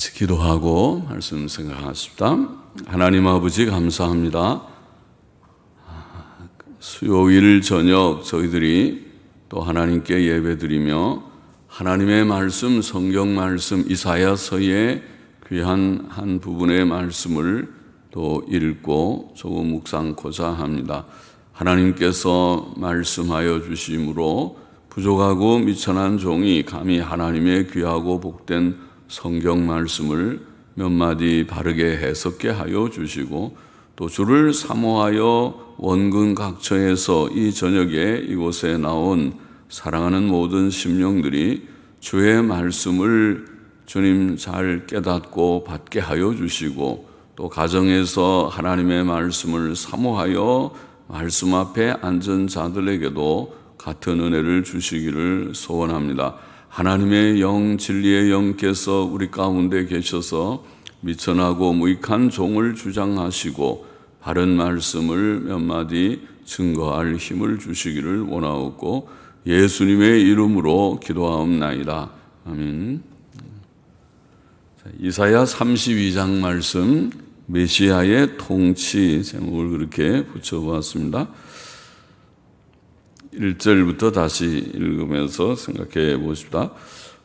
같이 기도하고 말씀 생각하십시다. 하나님 아버지 감사합니다. 수요일 저녁 저희들이 또 하나님께 예배드리며 하나님의 말씀, 성경 말씀, 이사야서의 귀한 한 부분의 말씀을 또 읽고 조금 묵상하고자 합니다. 하나님께서 말씀하여 주심으로 부족하고 미천한 종이 감히 하나님의 귀하고 복된 성경 말씀을 몇 마디 바르게 해석케 하여 주시고 또 주를 사모하여 원근 각처에서 이 저녁에 이곳에 나온 사랑하는 모든 심령들이 주의 말씀을 주님 잘 깨닫고 받게 하여 주시고 또 가정에서 하나님의 말씀을 사모하여 말씀 앞에 앉은 자들에게도 같은 은혜를 주시기를 소원합니다. 하나님의 영, 진리의 영께서 우리 가운데 계셔서 미천하고 무익한 종을 주장하시고 바른 말씀을 몇 마디 증거할 힘을 주시기를 원하옵고 예수님의 이름으로 기도하옵나이다. 아멘. 이사야 32장 말씀, 메시아의 통치 제목을 그렇게 붙여보았습니다. 1절부터 다시 읽으면서 생각해 보십시다.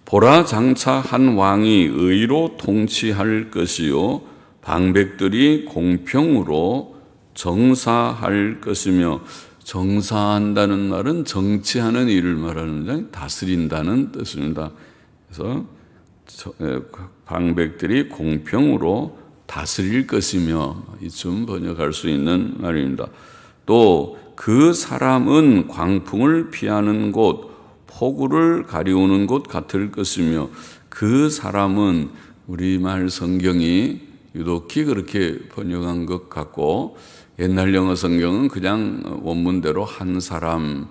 보라, 장차 한 왕이 의로 통치할 것이요 방백들이 공평으로 정사할 것이며, 정사한다는 말은 정치하는 일을 말하는, 다스린다는 뜻입니다. 그래서 방백들이 공평으로 다스릴 것이며, 이쯤 번역할 수 있는 말입니다. 또 그 사람은 광풍을 피하는 곳, 폭우를 가리우는 곳 같을 것이며, 그 사람은 우리말 성경이 유독히 그렇게 번역한 것 같고, 옛날 영어 성경은 그냥 원문대로 한 사람,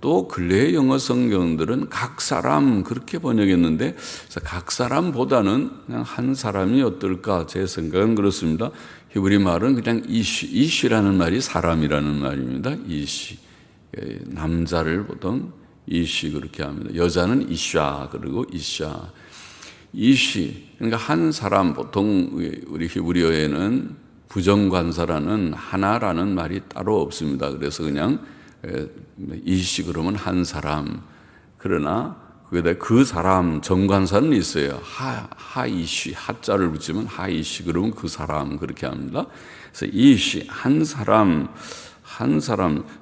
또 근래의 영어 성경들은 각 사람 그렇게 번역했는데, 각 사람보다는 그냥 한 사람이 어떨까, 제 생각은 그렇습니다. 히브리 말은 그냥 이쉬라는 말이 사람이라는 말입니다. 이쉬. 남자를 보통 이쉬 그렇게 합니다. 여자는 이샤, 그리고 이샤. 이쉬. 그러니까 한 사람, 보통 우리 히브리어에는 부정관사라는 하나라는 말이 따로 없습니다. 그래서 그냥 이쉬 그러면 한 사람. 그러나 거기다 그 사람, 정관사는 있어요. 하이쉬, 하자를 붙이면 하이쉬, 그러면 그 사람, 그렇게 합니다. 그래서 이쉬, 한 사람,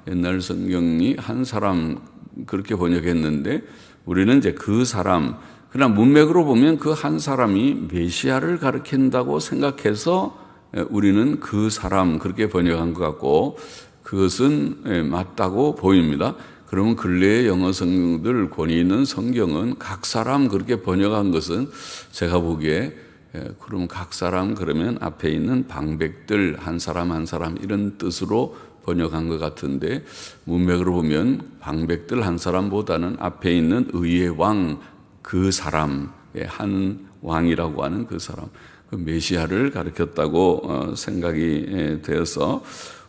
옛날 성경이 한 사람, 그렇게 번역했는데, 우리는 이제 그 사람, 그러나 문맥으로 보면 그 한 사람이 메시아를 가리킨다고 생각해서 우리는 그 사람, 그렇게 번역한 것 같고, 그것은 맞다고 보입니다. 그러면 근래의 영어 성경들, 권위 있는 성경은 각 사람 그렇게 번역한 것은 제가 보기에, 그럼 각 사람 그러면 앞에 있는 방백들, 한 사람 한 사람 이런 뜻으로 번역한 것 같은데, 문맥으로 보면 방백들 한 사람보다는 앞에 있는 의의 왕, 그 사람, 한 왕이라고 하는 그 사람, 그 메시아를 가리켰다고 생각이 되어서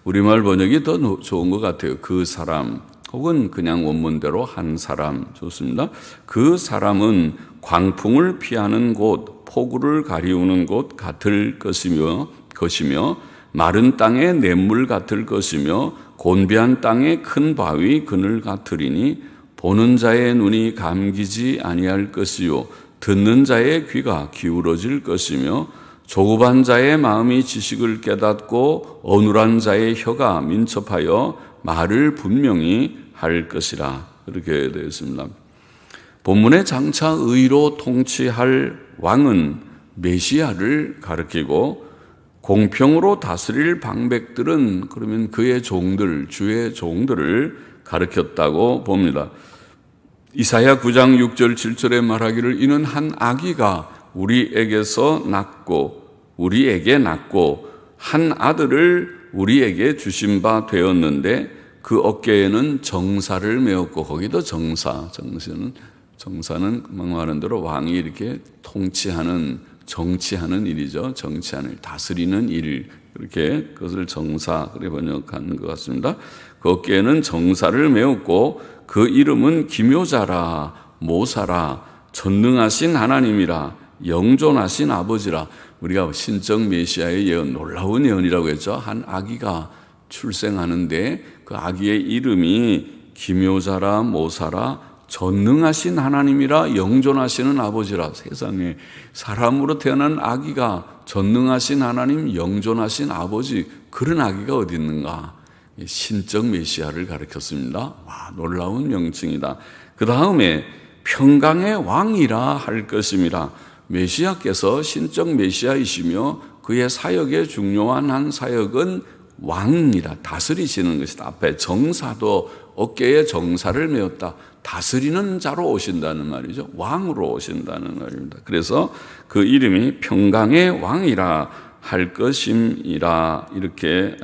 우리말 번역이 더 좋은 것 같아요. 그 사람, 혹은 그냥 원문대로 한 사람, 좋습니다. 그 사람은 광풍을 피하는 곳, 폭우를 가리우는 곳 같을 것이며 마른 땅의 냇물 같을 것이며 곤비한 땅의 큰 바위 그늘 같으리니 보는 자의 눈이 감기지 아니할 것이요 듣는 자의 귀가 기울어질 것이며 조급한 자의 마음이 지식을 깨닫고 어눌한 자의 혀가 민첩하여 말을 분명히 할 것이라. 그렇게 되어 있습니다. 본문의 장차 의로 통치할 왕은 메시아를 가리키고, 공평으로 다스릴 방백들은 그러면 그의 종들, 주의 종들을 가리켰다고 봅니다. 이사야 9장 6절 7절에 말하기를 이는 한 아기가 우리에게 낳고 한 아들을 우리에게 주신 바 되었는데 그 어깨에는 정사를 메었고, 거기도 정사는 말하는 대로 왕이 이렇게 통치하는, 정치하는 일이죠. 정치하는 일, 다스리는 일, 그렇게 그것을 정사 그렇게 번역하는 것 같습니다. 그 어깨에는 정사를 메었고 그 이름은 기묘자라, 모사라, 전능하신 하나님이라, 영존하신 아버지라. 우리가 신적 메시아의 예언, 놀라운 예언이라고 했죠. 한 아기가 출생하는데 그 아기의 이름이 기묘자라 모사라 전능하신 하나님이라 영존하시는 아버지라. 세상에 사람으로 태어난 아기가 전능하신 하나님, 영존하신 아버지, 그런 아기가 어디 있는가? 신적 메시아를 가리켰습니다. 와, 놀라운 명칭이다. 그 다음에 평강의 왕이라 할 것입니다. 메시아께서 신적 메시아이시며 그의 사역의 중요한 한 사역은 왕이라, 다스리시는 것이다. 앞에 정사도 어깨에 정사를 메었다. 다스리는 자로 오신다는 말이죠. 왕으로 오신다는 말입니다. 그래서 그 이름이 평강의 왕이라 할 것임이라 이렇게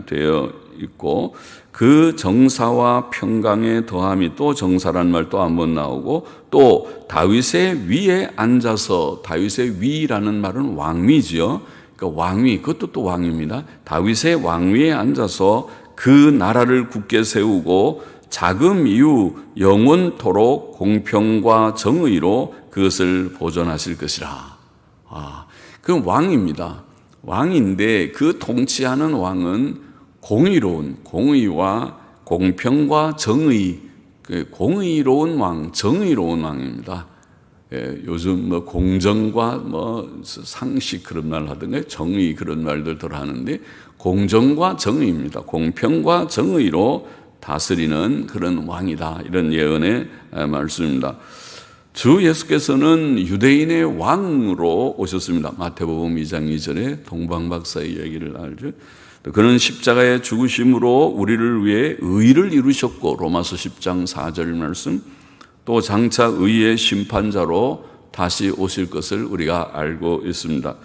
되어 있고, 그 정사와 평강의 더함이 또 정사란 말 또 한 번 나오고, 또 다윗의 위에 앉아서, 다윗의 위라는 말은 왕위지요. 그러니까 왕위, 그것도 또 왕입니다. 다윗의 왕위에 앉아서 그 나라를 굳게 세우고 자금 이후 영원토록 공평과 정의로 그것을 보존하실 것이라. 그 왕입니다. 왕인데 그 통치하는 왕은 공의로운, 공의와 공평과 정의, 공의로운 왕, 정의로운 왕입니다. 요즘 뭐 공정과 뭐 상식 그런 말 하던가 정의 그런 말들도 하는데 공정과 정의입니다. 공평과 정의로 다스리는 그런 왕이다. 이런 예언의 말씀입니다. 주 예수께서는 유대인의 왕으로 오셨습니다. 마태복음 2장 2절에 동방박사의 얘기를 알죠. 그는 십자가의 죽으심으로 우리를 위해 의를 이루셨고, 로마서 10장 4절 말씀, 또 장차 의의 심판자로 다시 오실 것을 우리가 알고 있습니다.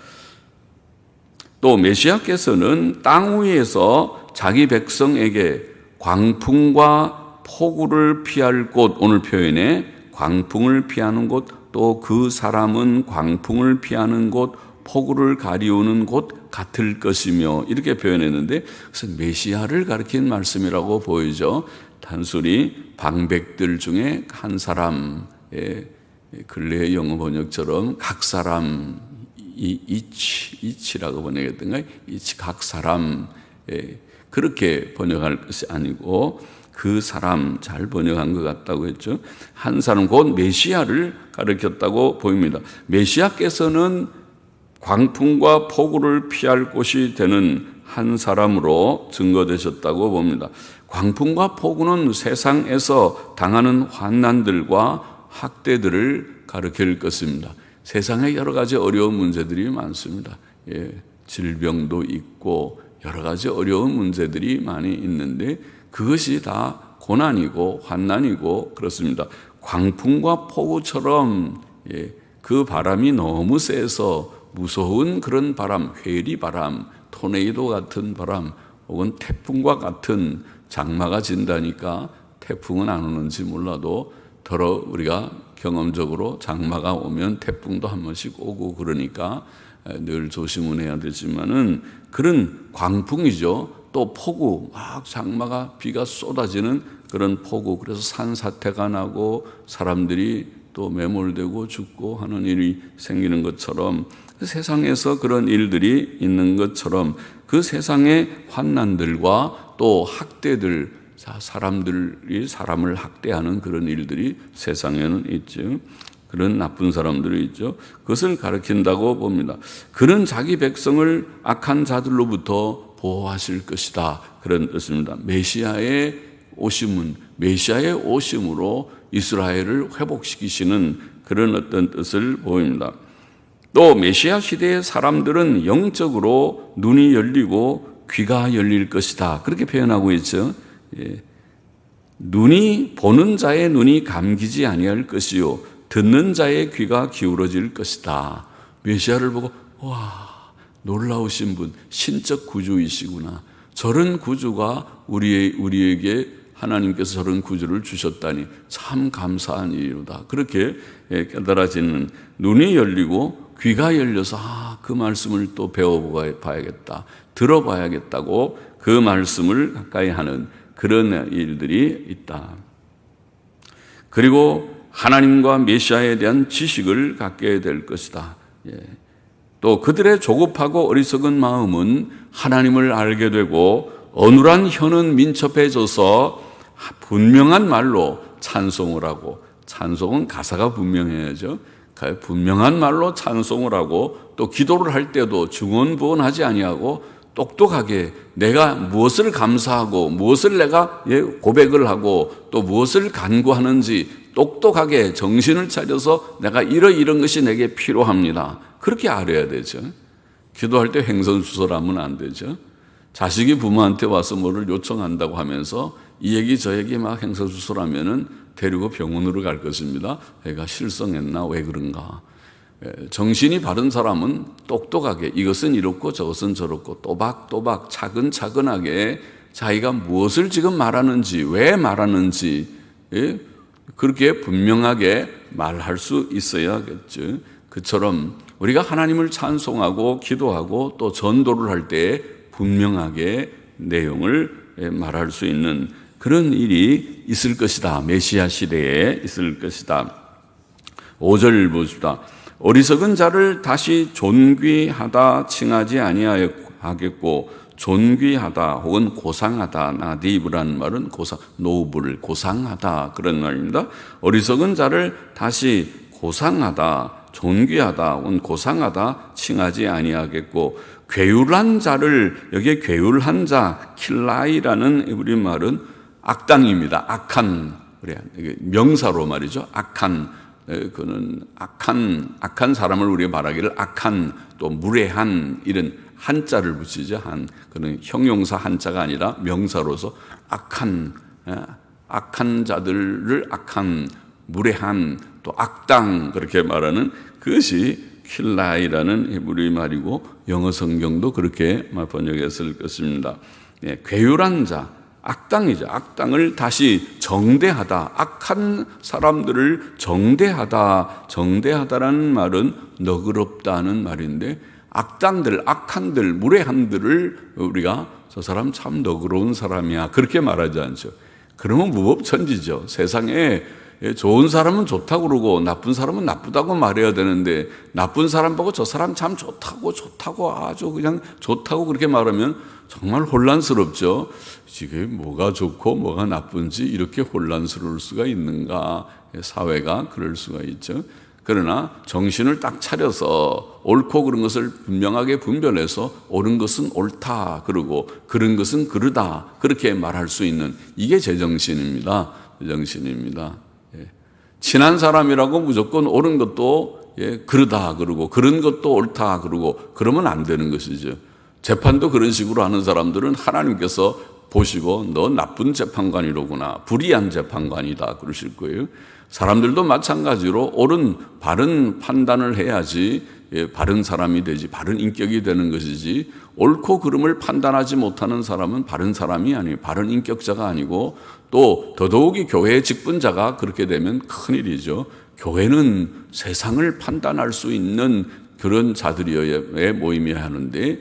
또 메시아께서는 땅 위에서 자기 백성에게 광풍과 폭우를 피할 곳, 오늘 표현에 광풍을 피하는 곳, 또 그 사람은 광풍을 피하는 곳, 폭우를 가리우는 곳 같을 것이며, 이렇게 표현했는데, 그래서 메시아를 가리킨 말씀이라고 보이죠. 단순히 방백들 중에 한 사람의 근래의 영어 번역처럼 각 사람, 이치라고 번역했던가요? 이치, 각 사람, 그렇게 번역할 것이 아니고 그 사람, 잘 번역한 것 같다고 했죠. 한 사람, 곧 메시아를 가리켰다고 보입니다. 메시아께서는 광풍과 폭우를 피할 곳이 되는 한 사람으로 증거되셨다고 봅니다. 광풍과 폭우는 세상에서 당하는 환난들과 학대들을 가리킬 것입니다. 세상에 여러 가지 어려운 문제들이 많습니다. 질병도 있고 여러 가지 어려운 문제들이 많이 있는데 그것이 다 고난이고 환난이고 그렇습니다. 광풍과 폭우처럼 그 바람이 너무 세서 무서운 그런 바람, 회리바람, 토네이도 같은 바람, 혹은 태풍과 같은, 장마가 진다니까 태풍은 안 오는지 몰라도 더러 우리가 경험적으로 장마가 오면 태풍도 한 번씩 오고 그러니까 늘 조심은 해야 되지만은 그런 광풍이죠. 또 폭우, 막 장마가 비가 쏟아지는 그런 폭우, 그래서 산사태가 나고 사람들이 또 매몰되고 죽고 하는 일이 생기는 것처럼, 세상에서 그런 일들이 있는 것처럼 그 세상의 환난들과 또 학대들, 사람들이 사람을 학대하는 그런 일들이 세상에는 있죠. 그런 나쁜 사람들이 있죠. 그것을 가리킨다고 봅니다. 그는 자기 백성을 악한 자들로부터 보호하실 것이다, 그런 뜻입니다. 메시아의 오심은, 메시아의 오심으로 이스라엘을 회복시키시는 그런 어떤 뜻을 보입니다. 또 메시아 시대의 사람들은 영적으로 눈이 열리고 귀가 열릴 것이다, 그렇게 표현하고 있죠. 눈이, 보는 자의 눈이 감기지 아니할 것이요 듣는 자의 귀가 기울어질 것이다. 메시아를 보고 와, 놀라우신 분, 신적 구주이시구나. 저런 구주가 우리에게 하나님께서 저런 구주를 주셨다니 참 감사한 일이로다. 그렇게 깨달아지는, 눈이 열리고 귀가 열려서 그 말씀을 또 배워봐야겠다, 들어봐야겠다고 그 말씀을 가까이 하는 그런 일들이 있다. 그리고 하나님과 메시아에 대한 지식을 갖게 될 것이다. 또 그들의 조급하고 어리석은 마음은 하나님을 알게 되고 어눌한 혀는 민첩해져서 분명한 말로 찬송을 하고, 찬송은 가사가 분명해야죠. 분명한 말로 찬송을 하고, 또 기도를 할 때도 중언부언하지 아니하고 똑똑하게 내가 무엇을 감사하고 무엇을 내가 고백을 하고 또 무엇을 간구하는지 똑똑하게 정신을 차려서 내가 이런 것이 내게 필요합니다. 그렇게 알아야 되죠. 기도할 때 횡설수설하면 안 되죠. 자식이 부모한테 와서 뭐를 요청한다고 하면서 이 얘기 저 얘기 막 횡설수설하면은 데리고 병원으로 갈 것입니다. 애가 실성했나 왜 그런가. 정신이 바른 사람은 똑똑하게 이것은 이렇고 저것은 저렇고 또박또박 차근차근하게 자기가 무엇을 지금 말하는지 왜 말하는지 그렇게 분명하게 말할 수 있어야겠죠. 그처럼 우리가 하나님을 찬송하고 기도하고 또 전도를 할 때 분명하게 내용을 말할 수 있는 그런 일이 있을 것이다. 메시아 시대에 있을 것이다. 5절 보십시다. 어리석은 자를 다시 존귀하다 칭하지 아니하겠고 존귀하다 혹은 고상하다, 나디브라는 말은 노블, 고상하다 그런 말입니다. 어리석은 자를 다시 고상하다, 존귀하다 혹은 고상하다 칭하지 아니하겠고 괴율한 자를, 여기에 괴율한 자, 킬라이라는 우리 말은 악당입니다. 악한, 명사로 말이죠. 악한, 그는 악한 사람을 우리가 말하기를 악한, 또 무례한 이런 한자를 붙이죠. 그는 형용사 한자가 아니라 명사로서 악한 자들을 악한, 무례한, 또 악당 그렇게 말하는 그것이 킬라이라는 히브리 말이고 영어 성경도 그렇게 번역했을 것입니다. 괴율한 자, 악당이죠. 악당을 다시 정대하다, 악한 사람들을 정대하다라는 말은 너그럽다는 말인데 악당들, 악한들, 무례한들을 우리가 저 사람 참 너그러운 사람이야 그렇게 말하지 않죠. 그러면 무법천지죠. 세상에 좋은 사람은 좋다고 그러고 나쁜 사람은 나쁘다고 말해야 되는데 나쁜 사람 보고 저 사람 참 좋다고 아주 그냥 좋다고 그렇게 말하면 정말 혼란스럽죠. 이게 뭐가 좋고 뭐가 나쁜지 이렇게 혼란스러울 수가 있는가. 사회가 그럴 수가 있죠. 그러나 정신을 딱 차려서 옳고 그른 것을 분명하게 분별해서 옳은 것은 옳다 그러고 그른 것은 그르다 그렇게 말할 수 있는 이게 제정신입니다. 제정신입니다. 친한 사람이라고 무조건 옳은 것도 그르다 그러고 그런 것도 옳다 그러고 그러면 안 되는 것이죠. 재판도 그런 식으로 하는 사람들은 하나님께서 보시고 너 나쁜 재판관이로구나, 불의한 재판관이다 그러실 거예요. 사람들도 마찬가지로 옳은 바른 판단을 해야지 바른 사람이 되지, 바른 인격이 되는 것이지 옳고 그름을 판단하지 못하는 사람은 바른 사람이 아니에요. 바른 인격자가 아니고 또 더더욱이 교회의 직분자가 그렇게 되면 큰일이죠. 교회는 세상을 판단할 수 있는 그런 자들이어야 모임이어야 하는데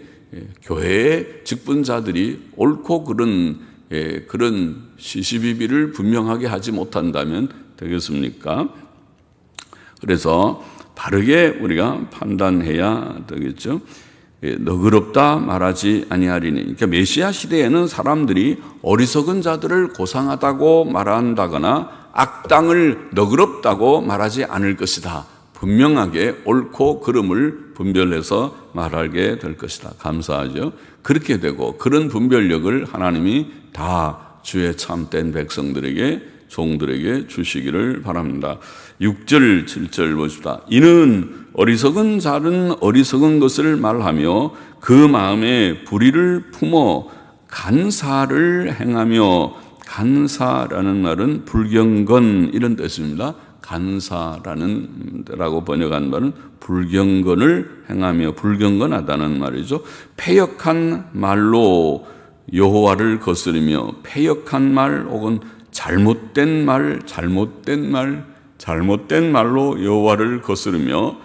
교회의 직분자들이 옳고 그른 그런 시시비비를 분명하게 하지 못한다면 되겠습니까? 그래서 바르게 우리가 판단해야 되겠죠. 너그럽다 말하지 아니하리니. 그러니까 메시아 시대에는 사람들이 어리석은 자들을 고상하다고 말한다거나 악당을 너그럽다고 말하지 않을 것이다. 분명하게 옳고 그름을 분별해서 말하게 될 것이다. 감사하죠. 그렇게 되고 그런 분별력을 하나님이 다 주의 참된 백성들에게 종들에게 주시기를 바랍니다. 6절 7절 보십시다. 이는 어리석은 자는 어리석은 것을 말하며 그 마음에 불의를 품어 간사를 행하며, 간사라는 말은 불경건 이런 뜻입니다. 간사라고 번역한 말은 불경건을 행하며, 불경건하다는 말이죠. 패역한 말로 여호와를 거스르며, 패역한 말 혹은 잘못된 말로 여호와를 거스르며,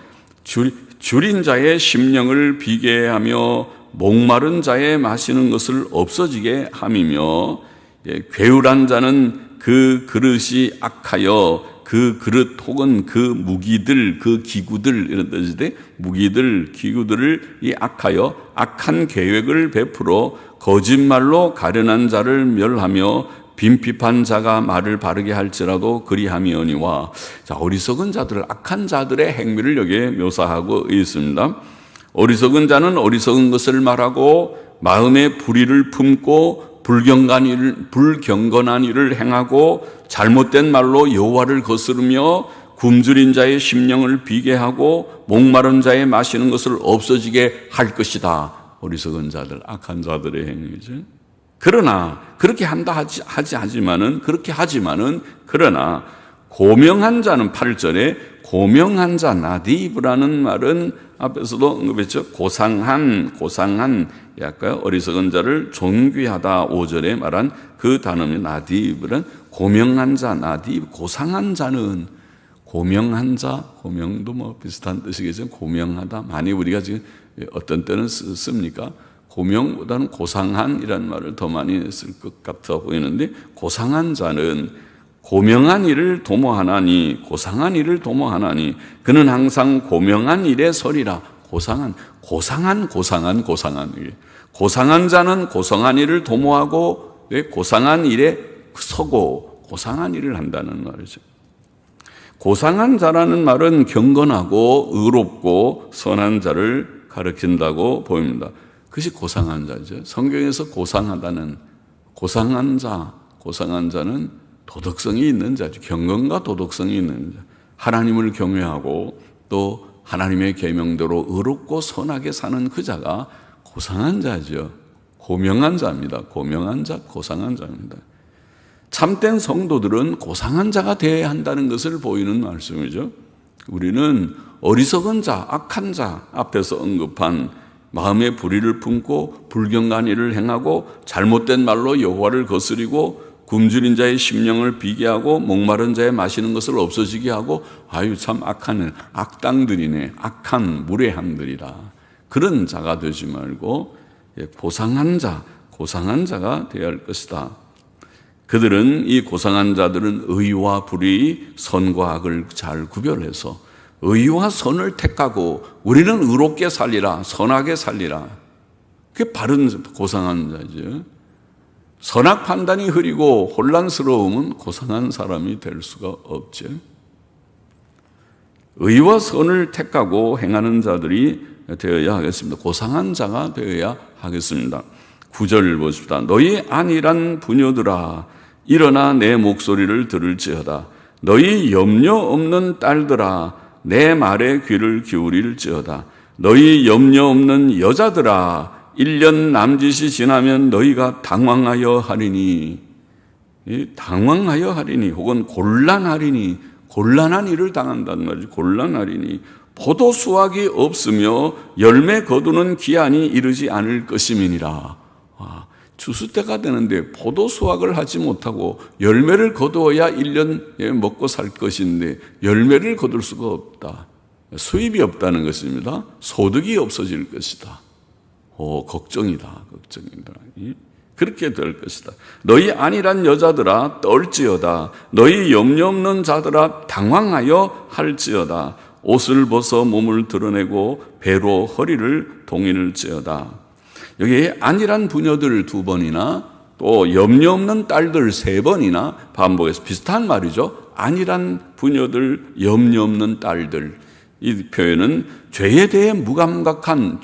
줄인 자의 심령을 비게 하며 목마른 자의 마시는 것을 없어지게 함이며, 괴울한 자는 그 그릇이 악하여 그 그릇 혹은 그 무기들, 그 기구들 이런 뜻인데 무기들, 기구들을 이 악한 계획을 베풀어 거짓말로 가련한 자를 멸하며 빈핍한 자가 말을 바르게 할지라도 그리함이오니와. 자, 어리석은 자들, 악한 자들의 행위를 여기에 묘사하고 있습니다. 어리석은 자는 어리석은 것을 말하고 마음에 불의를 품고 불경건한 일을 행하고 잘못된 말로 여호와를 거스르며 굶주린 자의 심령을 비게 하고 목마른 자의 마시는 것을 없어지게 할 것이다. 어리석은 자들, 악한 자들의 행위죠. 그러나 그렇게 하지만은 그러나 고명한 자는 8절에 고명한 자 나디브라는 말은 앞에서도 언급했죠. 고상한 약간 어리석은 자를 존귀하다 5절에 말한 그 단어입니다. 나디브는 고명한 자, 나디브 고상한 자는 고명한 자, 고명도 뭐 비슷한 뜻이겠죠. 고명하다. 많이 우리가 지금 어떤 때는 씁니까? 고명보다는 고상한이라는 말을 더 많이 쓸 것 같아 보이는데 고상한 자는 고명한 일을 도모하나니 그는 항상 고명한 일에 서리라. 고상한 자는 고상한 일을 도모하고 고상한 일에 서고 고상한 일을 한다는 말이죠. 고상한 자라는 말은 경건하고 의롭고 선한 자를 가리킨다고 보입니다. 그것이 고상한 자죠. 성경에서 고상한 자는 도덕성이 있는 자죠. 경건과 도덕성이 있는 자. 하나님을 경외하고 또 하나님의 계명대로 의롭고 선하게 사는 그 자가 고상한 자죠. 고명한 자입니다. 고상한 자입니다. 참된 성도들은 고상한 자가 되어야 한다는 것을 보이는 말씀이죠. 우리는 어리석은 자, 악한 자 앞에서 언급한 마음에 불의를 품고 불경한 일을 행하고 잘못된 말로 여호와를 거스리고 굶주린 자의 심령을 비게 하고 목마른 자의 마시는 것을 없어지게 하고 참 악한 악당들이네. 악한 무례함들이라. 그런 자가 되지 말고 고상한 자가 되어야 할 것이다. 이 고상한 자들은 의와 불의, 선과 악을 잘 구별해서 의와 선을 택하고 우리는 의롭게 살리라, 선하게 살리라. 그게 바른 고상한 자죠. 선악 판단이 흐리고 혼란스러움은 고상한 사람이 될 수가 없죠. 의와 선을 택하고 행하는 자들이 되어야 하겠습니다. 고상한 자가 되어야 하겠습니다. 9절 보십시다. 너희 안일한 부녀들아 일어나 내 목소리를 들을지어다. 너희 염려 없는 딸들아 내 말에 귀를 기울일지어다. 너희 염려 없는 여자들아 1년 남짓이 지나면 너희가 당황하여 하리니 혹은 곤란하리니 곤란한 일을 당한단 말이죠. 곤란하리니 포도 수확이 없으며 열매 거두는 기한이 이르지 않을 것임이니라. 추수 때가 되는데 포도 수확을 하지 못하고 열매를 거두어야 1년 먹고 살 것인데 열매를 거둘 수가 없다. 수입이 없다는 것입니다. 소득이 없어질 것이다. 걱정이다. 그렇게 될 것이다. 너희 안일한 여자들아 떨지어다. 너희 염려 없는 자들아 당황하여 할지어다. 옷을 벗어 몸을 드러내고 배로 허리를 동일지어다. 여기 안일한 부녀들 2번이나 또 염려 없는 딸들 3번이나 반복해서 비슷한 말이죠. 안일한 부녀들, 염려 없는 딸들. 이 표현은 죄에 대해 무감각한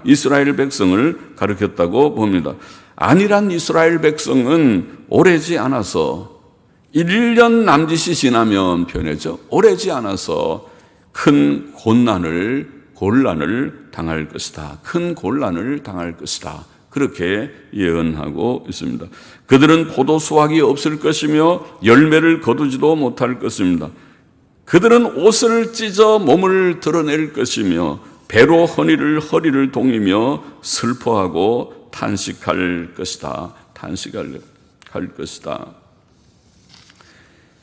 이스라엘 백성을 가리켰다고 봅니다. 안일한 이스라엘 백성은 오래지 않아서 1년 남짓이 지나면 표현했죠. 오래지 않아서 큰 곤란을 당할 것이다. 큰 곤란을 당할 것이다. 그렇게 예언하고 있습니다. 그들은 포도 수확이 없을 것이며 열매를 거두지도 못할 것입니다. 그들은 옷을 찢어 몸을 드러낼 것이며 배로 허리를 동이며 슬퍼하고 탄식할 것이다.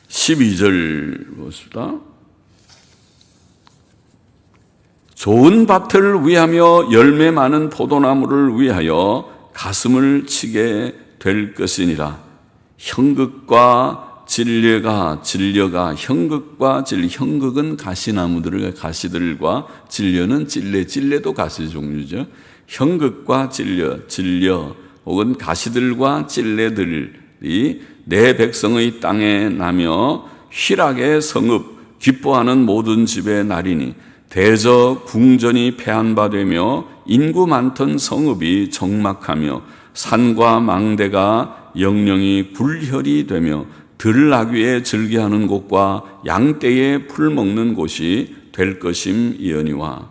12절 보십시다. 좋은 밭을 위하며 열매 많은 포도나무를 위하여 가슴을 치게 될 것이니라. 형극과 진려가 형극과 진려, 형극은 가시들과 진려는 찔레도 가시 종류죠. 형극과 진려 혹은 가시들과 찔레들이 내 백성의 땅에 나며 희락의 성읍 기뻐하는 모든 집에 나리니 대저 궁전이 패한 바 되며 인구 많던 성읍이 적막하며 산과 망대가 영영이 굴혈이 되며 들나귀에 즐겨하는 곳과 양떼에 풀 먹는 곳이 될 것임이니와.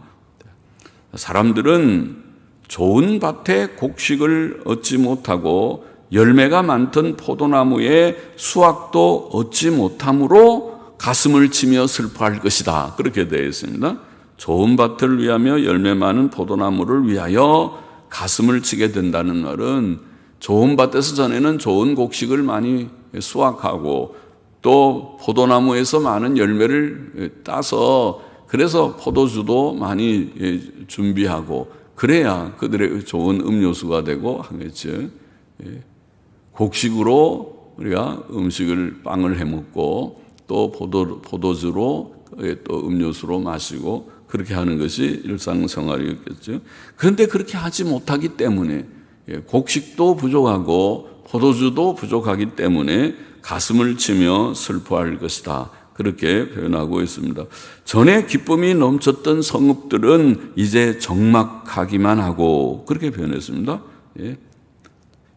사람들은 좋은 밭에 곡식을 얻지 못하고 열매가 많던 포도나무에 수확도 얻지 못함으로 가슴을 치며 슬퍼할 것이다. 그렇게 되어 있습니다. 좋은 밭을 위하며 열매 많은 포도나무를 위하여 가슴을 치게 된다는 말은 좋은 밭에서 전에는 좋은 곡식을 많이 수확하고 또 포도나무에서 많은 열매를 따서 그래서 포도주도 많이 준비하고 그래야 그들의 좋은 음료수가 되고 하겠죠. 곡식으로 우리가 빵을 해먹고 또 포도주로 또 음료수로 마시고 그렇게 하는 것이 일상생활이었겠죠. 그런데 그렇게 하지 못하기 때문에 곡식도 부족하고 포도주도 부족하기 때문에 가슴을 치며 슬퍼할 것이다. 그렇게 표현하고 있습니다. 전에 기쁨이 넘쳤던 성읍들은 이제 적막하기만 하고 그렇게 표현했습니다.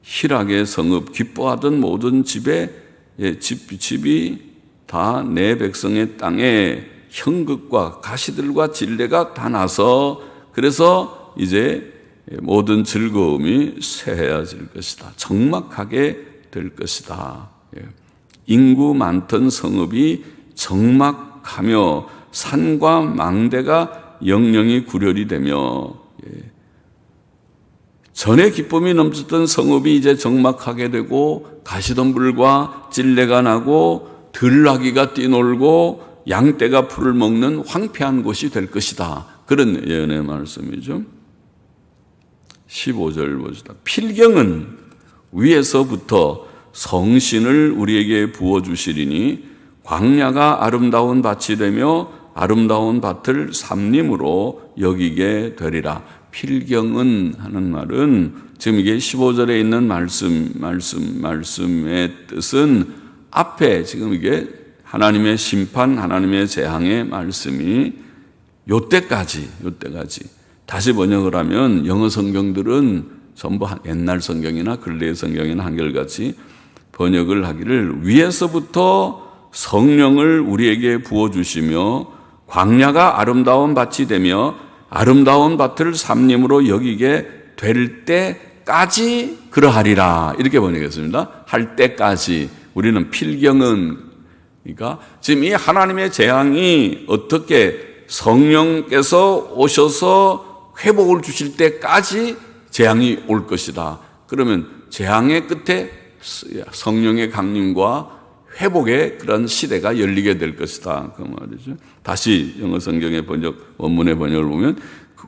희락의 성읍, 기뻐하던 모든 집이 다 내 백성의 땅에 형극과 가시들과 진레가 다 나서 그래서 이제 모든 즐거움이 쇠해질 것이다. 적막하게 될 것이다. 인구 많던 성읍이 적막하며 산과 망대가 영영이 굴혈이 되며 전에 기쁨이 넘쳤던 성읍이 이제 적막하게 되고 가시덤불과 찔레가 나고 들나귀가 뛰놀고 양떼가 풀을 먹는 황폐한 곳이 될 것이다. 그런 예언의 말씀이죠. 15절 보시다. 필경은 위에서부터 성신을 우리에게 부어주시리니 광야가 아름다운 밭이 되며 아름다운 밭을 삼림으로 여기게 되리라. 필경은 하는 말은 지금 이게 15절에 있는 말씀의 뜻은 앞에 지금 이게 하나님의 심판, 하나님의 재앙의 말씀이 요때까지 다시 번역을 하면 영어 성경들은 전부 옛날 성경이나 근래 성경이나 한결같이 번역을 하기를 위에서부터 성령을 우리에게 부어주시며 광야가 아름다운 밭이 되며 아름다운 밭을 삼림으로 여기게 될 때까지 그러하리라. 이렇게 번역했습니다. 할 때까지. 우리는 필경은 그러니까 지금 이 하나님의 재앙이 어떻게 성령께서 오셔서 회복을 주실 때까지 재앙이 올 것이다. 그러면 재앙의 끝에 성령의 강림과 회복의 그런 시대가 열리게 될 것이다. 그 말이죠. 다시 영어 성경의 원문의 번역을 보면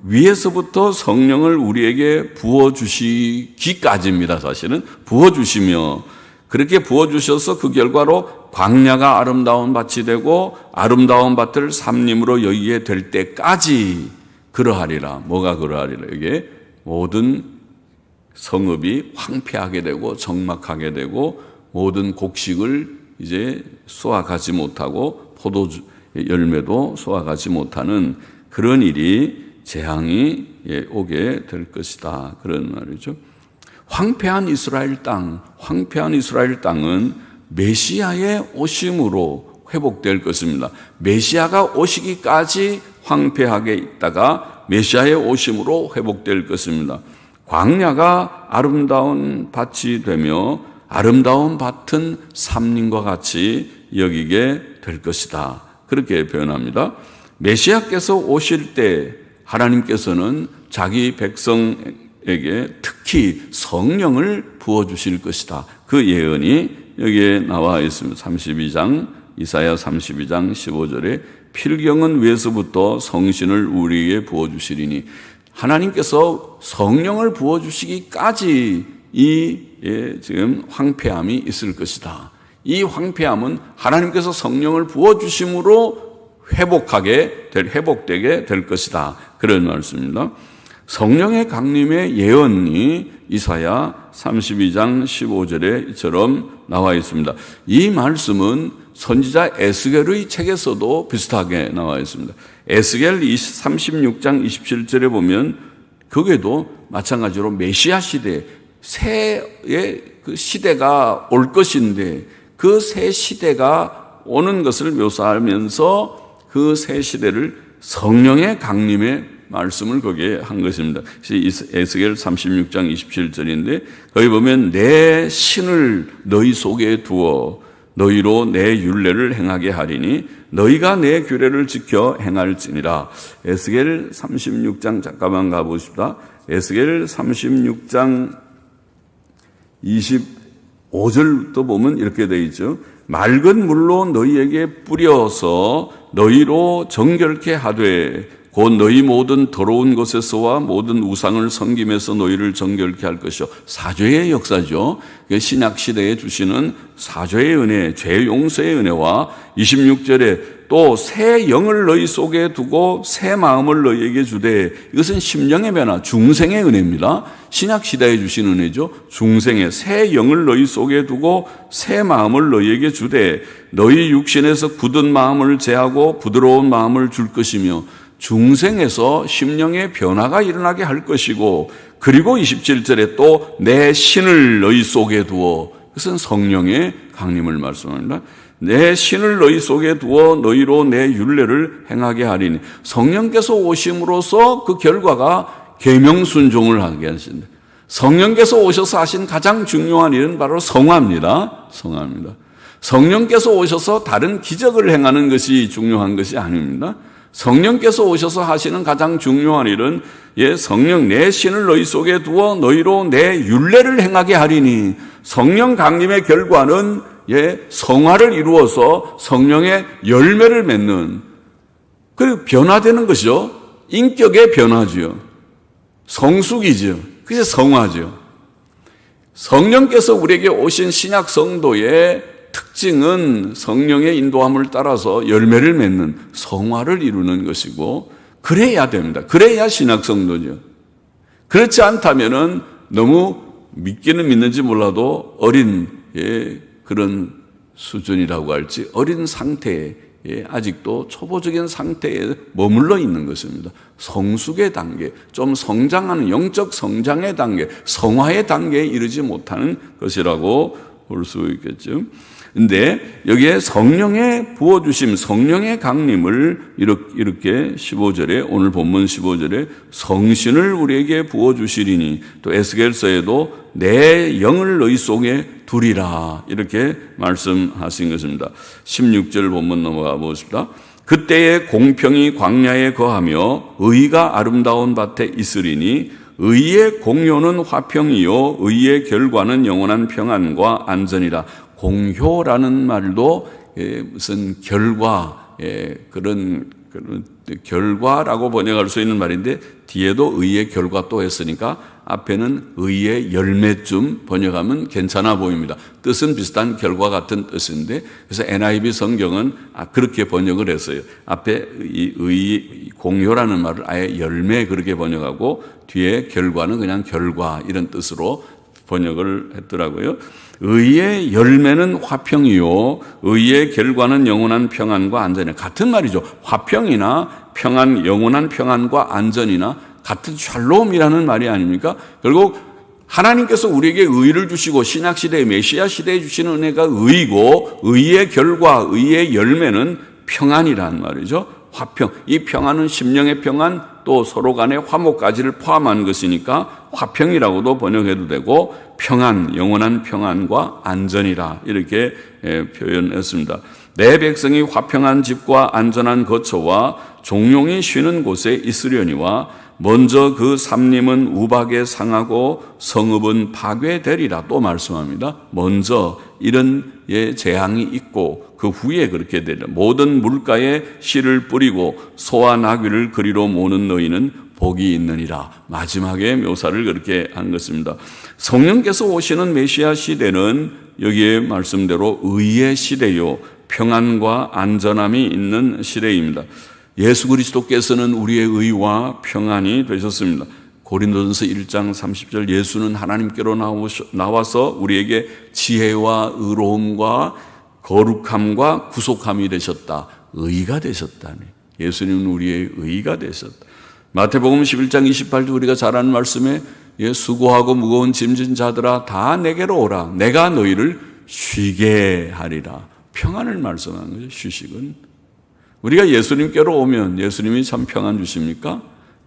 위에서부터 성령을 우리에게 부어주시기까지입니다. 사실은 부어주시며 그렇게 부어주셔서 그 결과로 광야가 아름다운 밭이 되고 아름다운 밭을 삼림으로 여기게 될 때까지 그러하리라. 뭐가 그러하리라? 이게 모든 성읍이 황폐하게 되고 적막하게 되고 모든 곡식을 이제 수확하지 못하고 포도주 열매도 수확하지 못하는 그런 일이 재앙이 오게 될 것이다. 그런 말이죠. 황폐한 이스라엘 땅은 메시아의 오심으로 회복될 것입니다. 메시아가 오시기까지 황폐하게 있다가 메시아의 오심으로 회복될 것입니다. 광야가 아름다운 밭이 되며 아름다운 밭은 삼림과 같이 여기게 될 것이다. 그렇게 표현합니다. 메시아께서 오실 때 하나님께서는 자기 백성에게 특히 성령을 부어주실 것이다. 그 예언이 여기에 나와 있습니다. 이사야 32장 15절에 필경은 위에서부터 성신을 우리에게 부어주시리니 하나님께서 성령을 부어주시기까지 지금 황폐함이 있을 것이다. 이 황폐함은 하나님께서 성령을 부어주심으로 회복되게 될 것이다. 그런 말씀입니다. 성령의 강림의 예언이 이사야 32장 15절에 이처럼 나와 있습니다. 이 말씀은 선지자 에스겔의 책에서도 비슷하게 나와 있습니다. 에스겔 36장 27절에 보면 거기에도 마찬가지로 메시아 시대, 새의 그 시대가 올 것인데 그 새 시대가 오는 것을 묘사하면서 그 새 시대를 성령의 강림의 말씀을 거기에 한 것입니다. 에스겔 36장 27절인데 거기 보면 내 신을 너희 속에 두어 너희로 내 율례를 행하게 하리니 너희가 내 규례를 지켜 행할지니라. 에스겔 36장 잠깐만 가보십시다. 에스겔 36장 25절부터 보면 이렇게 되어 있죠. 맑은 물로 너희에게 뿌려서 너희로 정결케 하되 곧 너희 모든 더러운 것에서와 모든 우상을 섬김에서 너희를 정결케 할 것이요. 사죄의 역사죠. 신약 시대에 주시는 사죄의 은혜, 죄 용서의 은혜와 26절에 또 새 영을 너희 속에 두고 새 마음을 너희에게 주되 이것은 심령의 변화, 중생의 은혜입니다. 신약 시대에 주신 은혜죠. 중생의 새 영을 너희 속에 두고 새 마음을 너희에게 주되 너희 육신에서 굳은 마음을 제하고 부드러운 마음을 줄 것이며 중생에서 심령의 변화가 일어나게 할 것이고 그리고 27절에 또 내 신을 너희 속에 두어 그것은 성령의 강림을 말씀합니다. 내 신을 너희 속에 두어 너희로 내 율례를 행하게 하리니 성령께서 오심으로써 그 결과가 계명 순종을 하게 하신다. 성령께서 오셔서 하신 가장 중요한 일은 바로 성화입니다. 성화입니다. 성령께서 오셔서 다른 기적을 행하는 것이 중요한 것이 아닙니다. 성령께서 오셔서 하시는 가장 중요한 일은 성령 내 신을 너희 속에 두어 너희로 내 율례를 행하게 하리니 성령 강림의 결과는 성화를 이루어서 성령의 열매를 맺는 그 변화되는 것이죠. 인격의 변화지요. 성숙이죠. 그게 성화죠. 성령께서 우리에게 오신 신약 성도의 특징은 성령의 인도함을 따라서 열매를 맺는 성화를 이루는 것이고 그래야 됩니다. 그래야 신약 성도죠. 그렇지 않다면은 너무 믿기는 믿는지 몰라도 어린 그런 수준이라고 할지 어린 상태에 아직도 초보적인 상태에 머물러 있는 것입니다. 성숙의 단계, 좀 성장하는 영적 성장의 단계, 성화의 단계에 이르지 못하는 것이라고 볼 수 있겠죠. 근데 여기에 성령의 부어주심, 성령의 강림을 이렇게 15절에 오늘 본문 15절에 성신을 우리에게 부어주시리니 또 에스겔서에도 내 영을 너희 속에 두리라 이렇게 말씀하신 것입니다. 16절 본문 넘어가 보십시다. 그때에 공평이 광야에 거하며 의가 아름다운 밭에 있으리니 의의 공효는 화평이요 의의 결과는 영원한 평안과 안전이라. 공효라는 말도 무슨 결과, 그런 결과라고 번역할 수 있는 말인데 뒤에도 의의 결과 또 했으니까 앞에는 의의 열매쯤 번역하면 괜찮아 보입니다. 뜻은 비슷한 결과 같은 뜻인데 그래서 NIV 성경은 그렇게 번역을 했어요. 앞에 이 공효라는 말을 아예 열매 그렇게 번역하고 뒤에 결과는 그냥 결과 이런 뜻으로 번역을 했더라고요. 의의 열매는 화평이요 의의 결과는 영원한 평안과 안전이나 같은 말이죠. 화평이나 평안, 영원한 평안과 안전이나 같은 샬롬이라는 말이 아닙니까? 결국 하나님께서 우리에게 의를 주시고 신약시대에 메시아 시대에 주시는 은혜가 의이고 의의 결과, 의의 열매는 평안이라는 말이죠. 화평, 이 평안은 심령의 평안 또 서로 간의 화목까지를 포함한 것이니까 화평이라고도 번역해도 되고 평안, 영원한 평안과 안전이라 이렇게 표현했습니다. 내 백성이 화평한 집과 안전한 거처와 종용이 쉬는 곳에 있으려니와 먼저 그 삼림은 우박에 상하고 성읍은 파괴되리라 또 말씀합니다. 먼저 이런 재앙이 있고 그 후에 그렇게 되리라. 모든 물가에 씨를 뿌리고 소와 나귀를 그리로 모는 너희는 복이 있느니라. 마지막에 묘사를 그렇게 한 것입니다. 성령께서 오시는 메시아 시대는 여기에 말씀대로 의의 시대요, 평안과 안전함이 있는 시대입니다. 예수 그리스도께서는 우리의 의와 평안이 되셨습니다. 고린도전서 1장 30절, 예수는 하나님께로 나와서 우리에게 지혜와 의로움과 거룩함과 구속함이 되셨다. 의가 되셨다니. 예수님은 우리의 의가 되셨다. 마태복음 11장 28절, 우리가 잘 아는 말씀에 수고하고 무거운 짐진 자들아 다 내게로 오라. 내가 너희를 쉬게 하리라. 평안을 말씀하는 거죠. 휴식은. 우리가 예수님께로 오면 예수님이 참 평안 주십니까?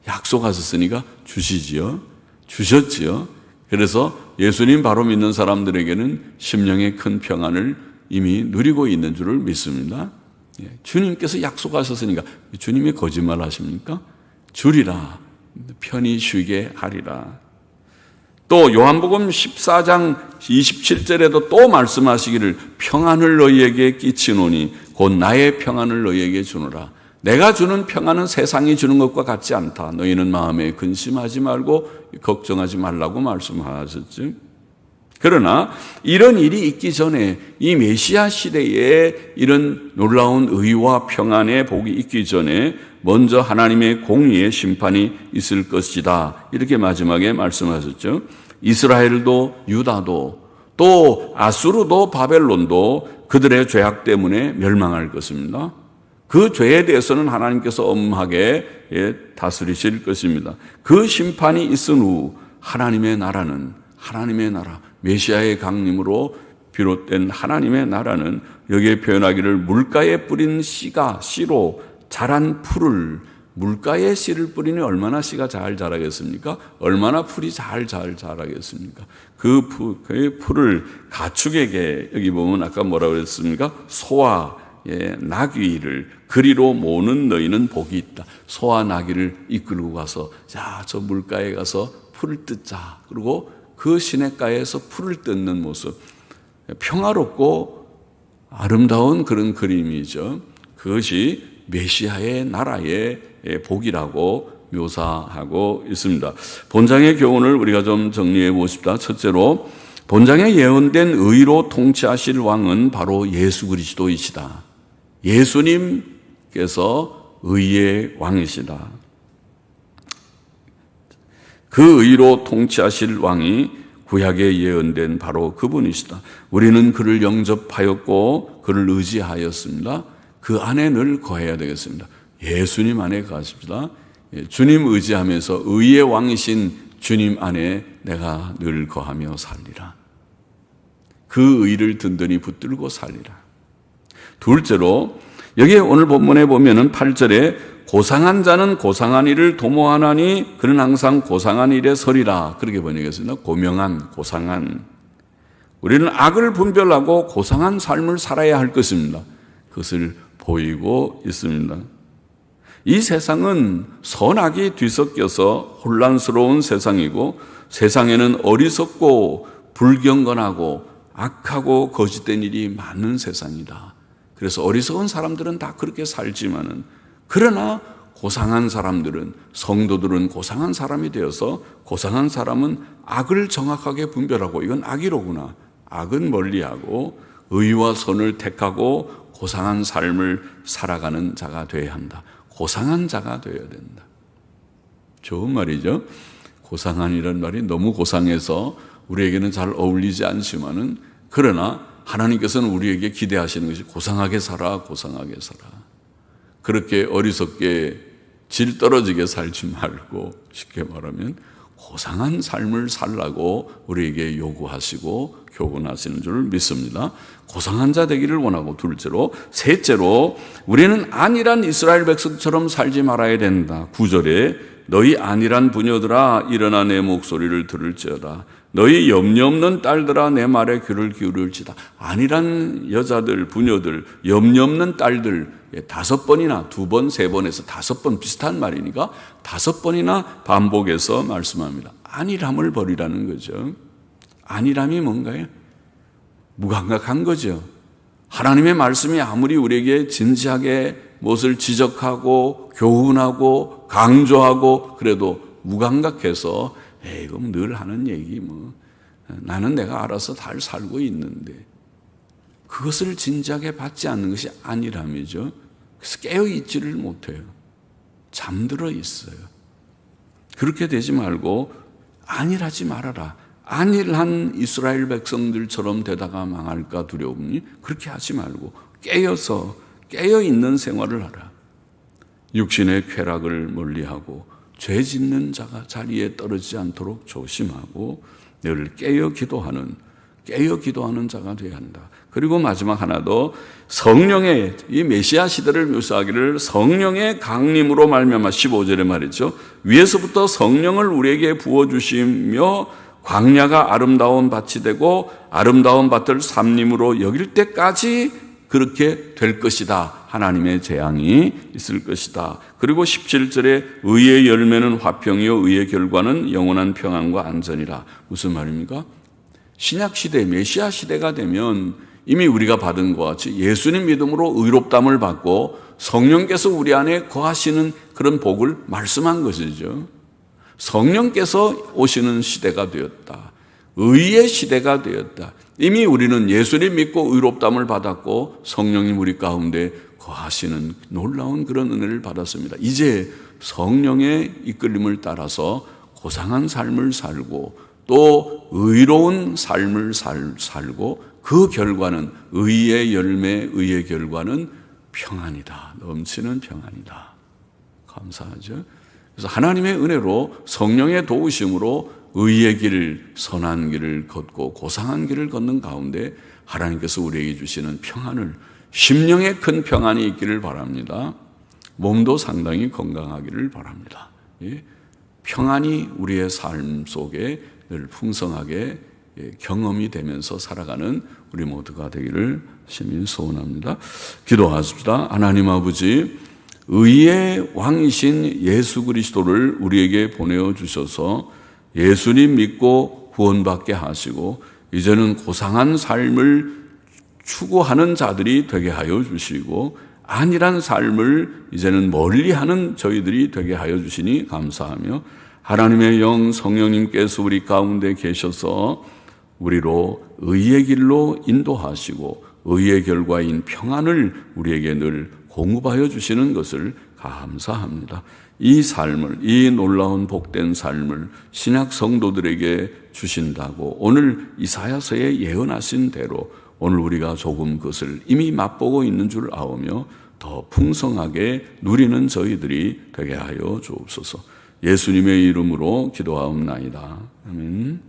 약속하셨으니까 주시지요. 주셨지요. 그래서 예수님 바로 믿는 사람들에게는 심령의 큰 평안을 이미 누리고 있는 줄을 믿습니다. 주님께서 약속하셨으니까 주님이 거짓말 하십니까? 주리라. 편히 쉬게 하리라. 또 요한복음 14장 27절에도 또 말씀하시기를 평안을 너희에게 끼치노니 곧 나의 평안을 너희에게 주노라. 내가 주는 평안은 세상이 주는 것과 같지 않다. 너희는 마음에 근심하지 말고 걱정하지 말라고 말씀하셨죠. 그러나 이런 일이 있기 전에 이 메시아 시대에 이런 놀라운 의와 평안의 복이 있기 전에 먼저 하나님의 공의의 심판이 있을 것이다. 이렇게 마지막에 말씀하셨죠. 이스라엘도 유다도 또 아수르도 바벨론도 그들의 죄악 때문에 멸망할 것입니다. 그 죄에 대해서는 하나님께서 엄하게 다스리실 것입니다. 그 심판이 있은 후 하나님의 나라는, 하나님의 나라, 메시아의 강림으로 비롯된 하나님의 나라는 여기에 표현하기를 물가에 뿌린 씨로 자란 풀을, 물가에 씨를 뿌리니 얼마나 씨가 잘 자라겠습니까? 얼마나 풀이 잘 자라겠습니까? 그 풀을 가축에게, 여기 보면 아까 뭐라고 그랬습니까? 소와 나귀를 그리로 모는 너희는 복이 있다. 소와 나귀를 이끌고 가서 자, 저 물가에 가서 풀을 뜯자. 그리고 그 시냇가에서 풀을 뜯는 모습, 평화롭고 아름다운 그런 그림이죠. 그것이 메시아의 나라의 복이라고 묘사하고 있습니다. 본장의 교훈을 우리가 좀 정리해 보십시다. 첫째로 본장에 예언된 의로 통치하실 왕은 바로 예수 그리스도이시다. 예수님께서 의의 왕이시다. 그 의로 통치하실 왕이 구약에 예언된 바로 그분이시다. 우리는 그를 영접하였고 그를 의지하였습니다. 그 안에 늘 거해야 되겠습니다. 예수님 안에 거하십시다. 주님 의지하면서 의의 왕이신 주님 안에 내가 늘 거하며 살리라. 그 의를 든든히 붙들고 살리라. 둘째로 여기 오늘 본문에 보면은 8절에 고상한 자는 고상한 일을 도모하나니 그는 항상 고상한 일에 서리라. 그렇게 번역했습니다. 고명한, 고상한. 우리는 악을 분별하고 고상한 삶을 살아야 할 것입니다. 그것을 보이고 있습니다. 이 세상은 선악이 뒤섞여서 혼란스러운 세상이고 세상에는 어리석고 불경건하고 악하고 거짓된 일이 많은 세상이다. 그래서 어리석은 사람들은 다 그렇게 살지만은, 그러나 고상한 사람들은, 성도들은 고상한 사람이 되어서 고상한 사람은 악을 정확하게 분별하고 이건 악이로구나, 악은 멀리하고 의와 선을 택하고 고상한 삶을 살아가는 자가 되어야 한다. 고상한 자가 되어야 된다. 좋은 말이죠. 고상한이라는 말이 너무 고상해서 우리에게는 잘 어울리지 않지만은, 그러나 하나님께서는 우리에게 기대하시는 것이 고상하게 살아, 고상하게 살아. 그렇게 어리석게 질 떨어지게 살지 말고, 쉽게 말하면 고상한 삶을 살라고 우리에게 요구하시고 교훈하시는 줄 믿습니다. 고상한 자 되기를 원하고, 둘째로, 셋째로 우리는 안일한 이스라엘 백성처럼 살지 말아야 된다. 9절에 너희 안일한 부녀들아 일어나 내 목소리를 들을지어다. 너희 염려 없는 딸들아 내 말에 귀를 기울일지다. 안일한 여자들, 부녀들, 염려 없는 딸들, 5번이나 2번, 3번에서 5번 비슷한 말이니까 5번이나 반복해서 말씀합니다. 안일함을 버리라는 거죠. 안일함이 뭔가요? 무감각한 거죠. 하나님의 말씀이 아무리 우리에게 진지하게 무엇을 지적하고 교훈하고 강조하고 그래도 무감각해서 이건 늘 하는 얘기 나는 내가 알아서 잘 살고 있는데 그것을 진지하게 받지 않는 것이 아니라면죠. 그래서 깨어있지를 못해요. 잠들어 있어요. 그렇게 되지 말고 안일하지 말아라. 안일한 이스라엘 백성들처럼 되다가 망할까 두려우니 그렇게 하지 말고 깨어서 깨어있는 생활을 하라. 육신의 쾌락을 멀리하고 죄 짓는 자가 자리에 떨어지지 않도록 조심하고 늘 깨어 기도하는 자가 되어야 한다. 그리고 마지막 하나 더, 성령의 이 메시아 시대를 묘사하기를 성령의 강림으로 말미암아 15절에 말이죠. 위에서부터 성령을 우리에게 부어주시며 광야가 아름다운 밭이 되고 아름다운 밭을 삼림으로 여길 때까지 그렇게 될 것이다. 하나님의 재앙이 있을 것이다. 그리고 17절에 의의 열매는 화평이요 의의 결과는 영원한 평안과 안전이라. 무슨 말입니까? 신약시대, 메시아 시대가 되면 이미 우리가 받은 것 같이 예수님 믿음으로 의롭담을 받고 성령께서 우리 안에 거하시는 그런 복을 말씀한 것이죠. 성령께서 오시는 시대가 되었다. 의의 시대가 되었다. 이미 우리는 예수님 믿고 의롭담을 받았고 성령님 우리 가운데 거하시는 놀라운 그런 은혜를 받았습니다. 이제 성령의 이끌림을 따라서 고상한 삶을 살고 또 의로운 삶을 살고 그 결과는 의의 열매, 의의 결과는 평안이다. 넘치는 평안이다. 감사하죠. 그래서 하나님의 은혜로 성령의 도우심으로 의의 길, 선한 길을 걷고 고상한 길을 걷는 가운데 하나님께서 우리에게 주시는 평안을, 심령의 큰 평안이 있기를 바랍니다. 몸도 상당히 건강하기를 바랍니다. 평안이 우리의 삶 속에 늘 풍성하게 경험이 되면서 살아가는 우리 모두가 되기를 심히 소원합니다. 기도하십시다. 하나님 아버지, 의의 왕이신 예수 그리스도를 우리에게 보내주셔서 예수님 믿고 구원받게 하시고 이제는 고상한 삶을 추구하는 자들이 되게 하여 주시고 안일한 삶을 이제는 멀리하는 저희들이 되게 하여 주시니 감사하며 하나님의 영 성령님께서 우리 가운데 계셔서 우리로 의의 길로 인도하시고 의의 결과인 평안을 우리에게 늘 공급하여 주시는 것을 감사합니다. 이 삶을, 이 놀라운 복된 삶을 신약 성도들에게 주신다고 오늘 이사야서에 예언하신 대로 오늘 우리가 조금 그것을 이미 맛보고 있는 줄 아오며 더 풍성하게 누리는 저희들이 되게 하여 주옵소서. 예수님의 이름으로 기도하옵나이다. 아멘.